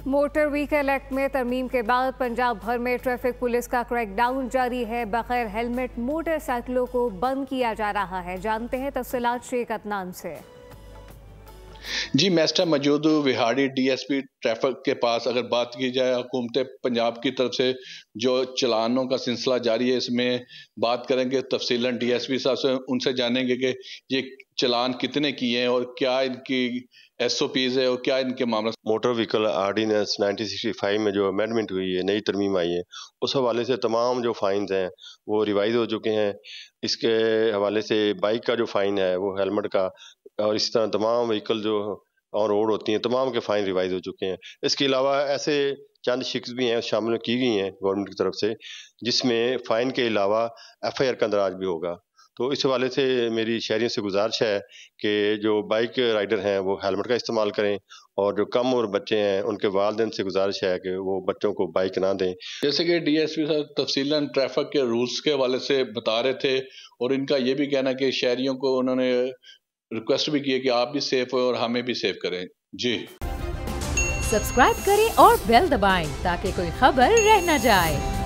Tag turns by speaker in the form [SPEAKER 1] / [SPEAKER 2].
[SPEAKER 1] Motor vehicle act में तरमीम के बाद पंजाब भर में ट्रैफिक पुलिस का क्रैकडाउन जारी है। बगैर हेलमेट मोटरसाइकिलों को बंद किया जा रहा है। जानते हैं तफसीलात शेख अदनान से।
[SPEAKER 2] जी, मैं इस टाइम मौजूद हूँ विहाड़ी डीएसपी ट्रैफिक के पास। अगर बात की जाए हुकूमत पंजाब की तरफ से जो चलानों का सिलसिला जारी है, इसमें बात करेंगे तफसीलन डीएसपी साहब से, उनसे जानेंगे कि ये चलान कितने किए हैं और क्या इनकी एसओपीज है और क्या इनके मामला।
[SPEAKER 3] मोटर व्हीकल आर्डीनेंस 1965 में जो अमेंडमेंट हुई है, नई तरमीम आई है, उस हवाले से तमाम जो फाइन्स हैं वो रिवाइज हो चुके हैं। इसके हवाले से बाइक का जो फाइन है वो हेलमेट का और इस तरह तमाम व्हीकल जो ऑन रोड होती हैं तमाम के फाइन रिवाइज हो चुके हैं। इसके अलावा ऐसे चंद शिक्स भी हैं शामिल की गई हैं गवर्नमेंट की तरफ से, जिसमें फाइन के अलावा एफआईआर का अंदराज भी होगा। तो इस हवाले से मेरी शहरियों से गुजारिश है कि जो बाइक राइडर हैं वो हेलमेट का इस्तेमाल करें और जो कम उम्र बच्चे हैं उनके वालिदैन से गुजारिश है कि वो बच्चों को बाइक ना दें।
[SPEAKER 2] जैसे कि डीएसपी साहब तफसीलन ट्रैफिक के रूल्स के हवाले से बता रहे थे और इनका ये भी कहना कि शहरियों को उन्होंने रिक्वेस्ट भी की है कि आप भी सेफ हो और हमें भी सेफ करें। जी,
[SPEAKER 4] सब्सक्राइब करें और बेल दबाएं ताकि कोई खबर रह न जाए।